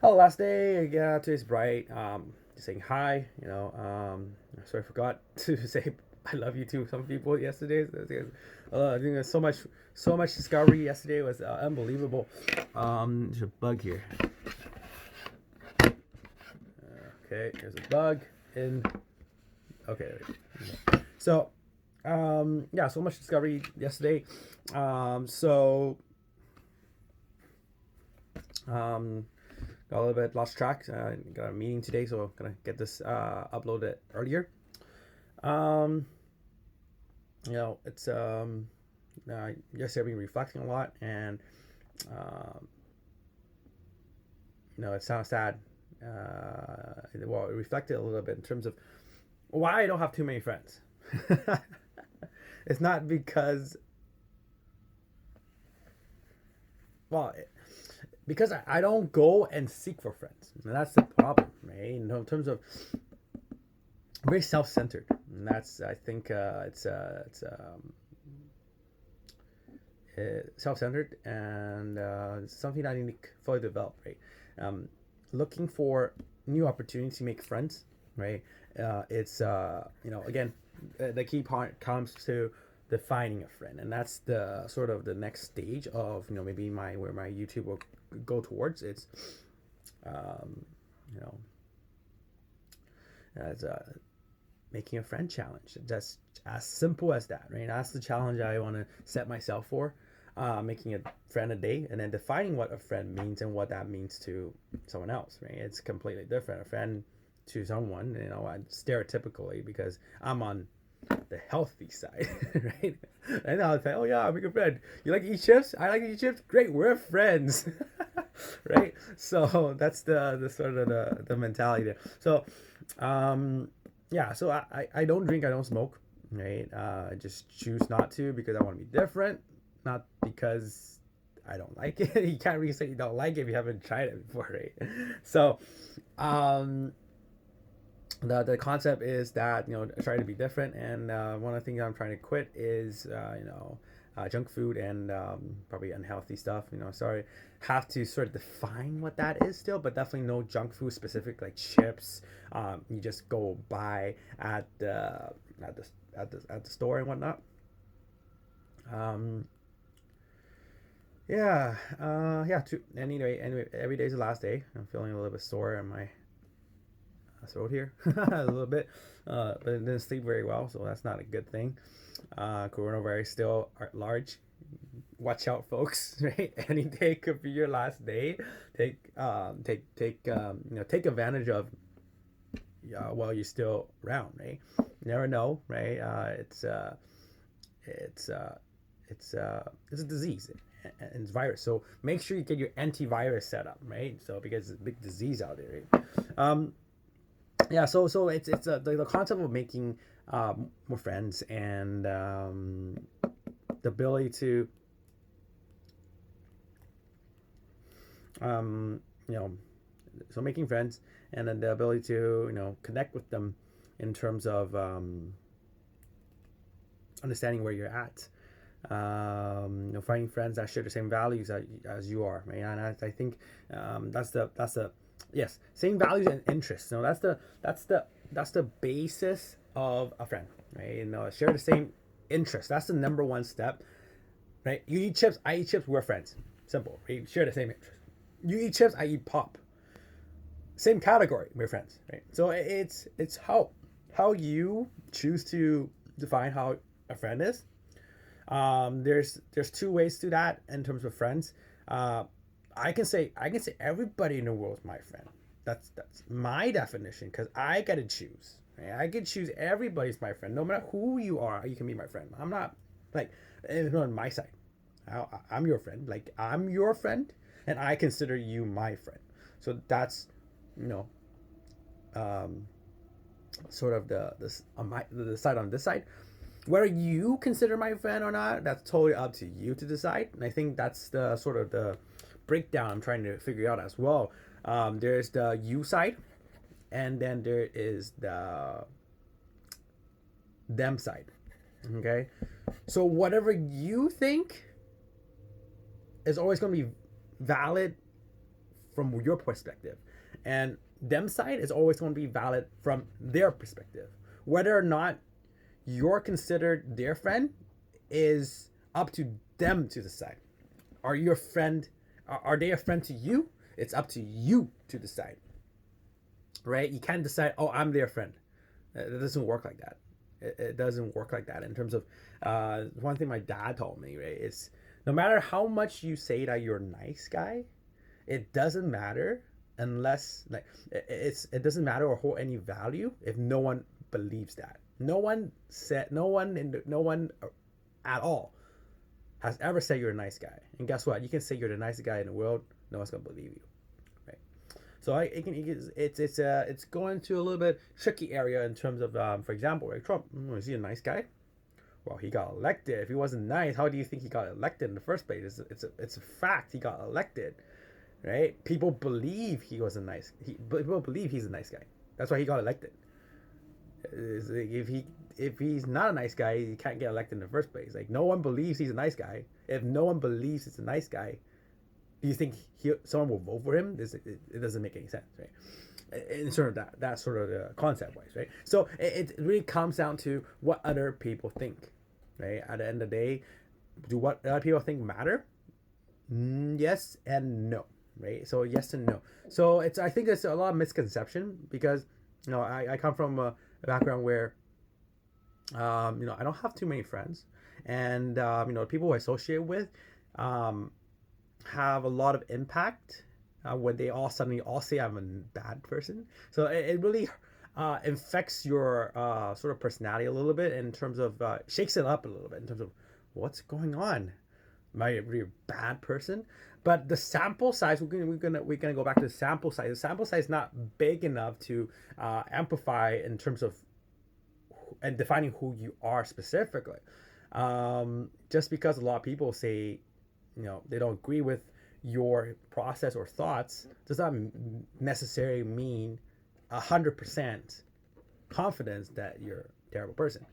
Hello, last day. Yeah, today's bright. Just saying hi. Sorry, I forgot to say I love you to some people yesterday. I think there's so much discovery yesterday. It was unbelievable. There's a bug here. Okay, there's a bug in. Okay, there we go. So, yeah, so much discovery yesterday. So, um, got a little bit lost track. Got a meeting today, so gonna get this uploaded earlier. Um, it's yesterday I've been reflecting a lot, and um, it sounds sad. Well, it reflected a little bit in terms of why I don't have too many friends. It's not because, well, because I don't go and seek for friends. And that's the problem, right? In terms of very self-centered, and that's I think it's self-centered, and it's something that I need to fully develop, right? Looking for new opportunities to make friends, right? It's again, the key part comes to defining a friend, and that's the sort of the next stage of maybe where my YouTube will go towards. It's um, you know as making a friend challenge. That's as simple as that, right? That's the challenge I want to set myself for. Making a friend a day, and then defining what a friend means and what that means to someone else, right? It's completely different. A friend to someone, stereotypically, because I'm on the healthy side, right? And I'll say, oh yeah, I'm a good friend. You like to eat chips? I like to eat chips. Great, we're friends, right? So that's the sort of the mentality there. So, yeah. So I don't drink. I don't smoke. Right. I just choose not to because I want to be different, not because I don't like it. You can't really say you don't like it if you haven't tried it before, right? So, um, the concept is that try to be different, and one of the things I'm trying to quit is junk food and probably unhealthy stuff. Sorry, have to sort of define what that is still, but definitely no junk food specific like chips. You just go buy at the store and whatnot. Um, yeah, yeah. Anyway, every day's the last day. I'm feeling a little bit sore on my throat here a little bit, but it didn't sleep very well, so that's not a good thing. Coronavirus still at large. Watch out, folks! Right, any day could be your last day. Take advantage of while you're still around. Right, you never know. Right, it's uh, it's a disease and it's virus. So make sure you get your antivirus set up. Right, so because it's a big disease out there. Right? Yeah, so it's the concept of making more friends, and the ability to um, you know so making friends, and then the ability to connect with them in terms of understanding where you're at, finding friends that share the same values as you are, right? And I think that's the yes, same values and interests. That's the basis of a friend, right? Share the same interests. That's the number one step, right? You eat chips, I eat chips, we're friends. Simple. We share the same interest. You eat chips, I eat pop. Same category, we're friends, right? So it's how you choose to define how a friend is. There's two ways to that in terms of friends. Uh, I can say everybody in the world is my friend. That's my definition because I gotta choose. Right? I can choose everybody's my friend, no matter who you are. You can be my friend. I'm not like it's not on my side. I'm your friend. Like I'm your friend, and I consider you my friend. So that's you know um, sort of the side on this side. Whether you consider my friend or not, that's totally up to you to decide. And I think that's the sort of the breakdown I'm trying to figure out as well. There's the you side, and then there is the them side. Okay, so whatever you think is always going to be valid from your perspective, and them side is always going to be valid from their perspective. Whether or not you're considered their friend is up to them to decide. Are you a friend? Are they a friend to you? It's up to you to decide, right? You can't decide, oh, I'm their friend. It doesn't work like that. It doesn't work like that. In terms of one thing my dad told me, right, is no matter how much you say that you're a nice guy, it doesn't matter unless like it doesn't matter or hold any value if no one believes that. No one at all has ever said you're a nice guy. And guess what? You can say you're the nicest guy in the world. No one's gonna believe you, right? So it's going to a little bit tricky area in terms of, for example, like Trump. Is he a nice guy? Well, he got elected. If he wasn't nice, how do you think he got elected in the first place? It's a fact he got elected, right? People believe he was a nice. People believe he's a nice guy. That's why he got elected. If he's not a nice guy, he can't get elected in the first place. Like, no one believes he's a nice guy. If no one believes he's a nice guy, do you think someone will vote for him? It doesn't make any sense, right? In sort of that sort of concept wise, right? So it really comes down to what other people think, right? At the end of the day, do what other people think matter? Yes and no, right? So yes and no. So I think it's a lot of misconception because I come from a background where I don't have too many friends, and people who I associate with have a lot of impact when they all suddenly all say I'm a bad person. So it really infects your sort of personality a little bit in terms of shakes it up a little bit in terms of what's going on. Am I really a bad person? But the sample size, we're gonna go back to the sample size. The sample size is not big enough to amplify in terms of and defining who you are specifically. Just because a lot of people say, they don't agree with your process or thoughts, does not necessarily mean 100% confidence that you're a terrible person,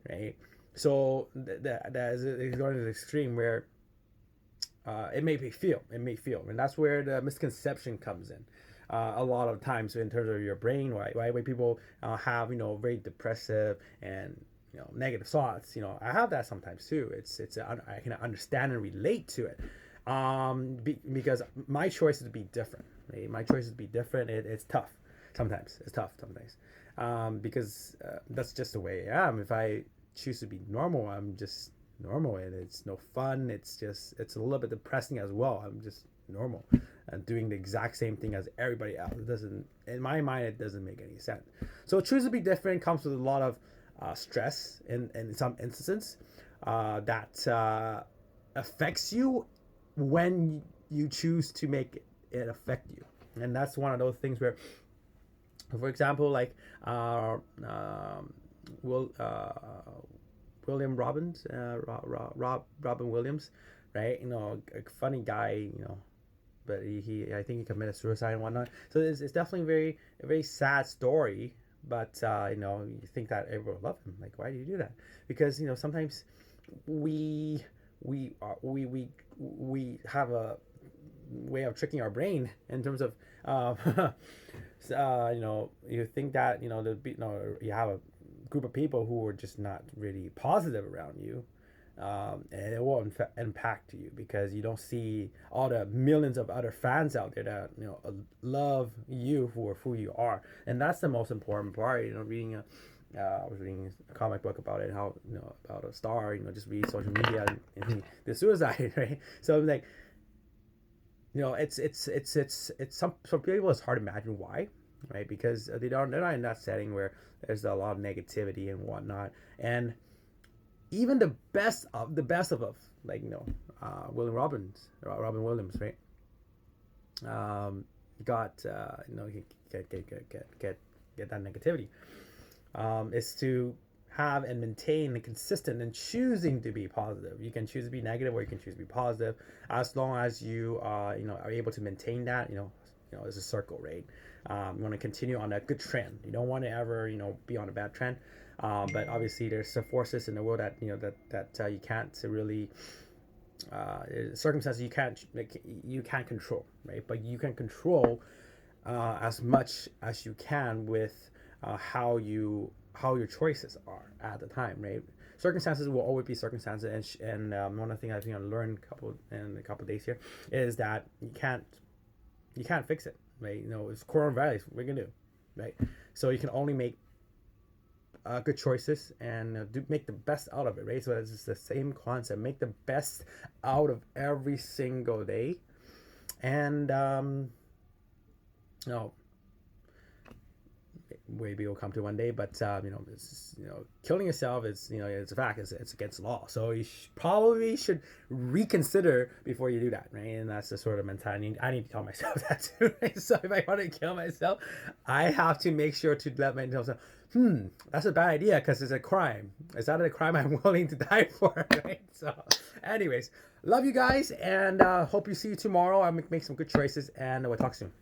right? So that is going to the extreme where it may feel, and that's where the misconception comes in. A lot of times in terms of your brain, right? When people have very depressive and negative thoughts, I have that sometimes too. I can understand and relate to it, because my choice is to be different. Right? My choice is to be different. It's tough sometimes. Because that's just the way I am. If I choose to be normal, I'm just normal, and it's no fun. It's a little bit depressing as well. I'm just normal and doing the exact same thing as everybody else. It doesn't, in my mind, it doesn't make any sense. So choose to be different comes with a lot of stress in some instances that affects you when you choose to make it affect you. And that's one of those things where, for example, like William Robbins, Robin Williams, right? A funny guy, but I think he committed suicide and whatnot. So it's definitely a very sad story. But you think that everyone will love him. Like, why do you do that? Because sometimes we have a way of tricking our brain in terms of you think that you have a group of people who are just not really positive around you. And it will impact you because you don't see all the millions of other fans out there that love you for who you are, and that's the most important part. Reading I was reading a comic book about it, how about a star, just read social media and the suicide, right? So I'm like, it's some people it's hard to imagine why, right? Because they're not in that setting where there's a lot of negativity and whatnot, and even the best of like Robin Williams, right? Got get that negativity. Is to have and maintain the consistent and choosing to be positive. You can choose to be negative or you can choose to be positive, as long as you are able to maintain that. It's a circle, right? You want to continue on a good trend. You don't want to ever be on a bad trend. But obviously there's some forces in the world that that you can't really circumstances you can't control, right? But you can control as much as you can with how your choices are at the time, right? Circumstances will always be circumstances, and one of the things I think I learned in a couple of days here is that you can't fix it, right? You know, it's core values. What are you gonna do, right? So you can only make good choices and make the best out of it, right? So it's the same concept. Make the best out of every single day, and you know, maybe it'll come to one day, but you know, killing yourself is, it's a fact. It's against law. So you probably should reconsider before you do that, right? And that's the sort of mentality I need to tell myself that too, right? So if I want to kill myself, I have to make sure to let myself know, that's a bad idea because it's a crime. Is that a crime I'm willing to die for, right? So anyways, love you guys, and hope you see you tomorrow. I'll make some good choices, and we'll talk soon.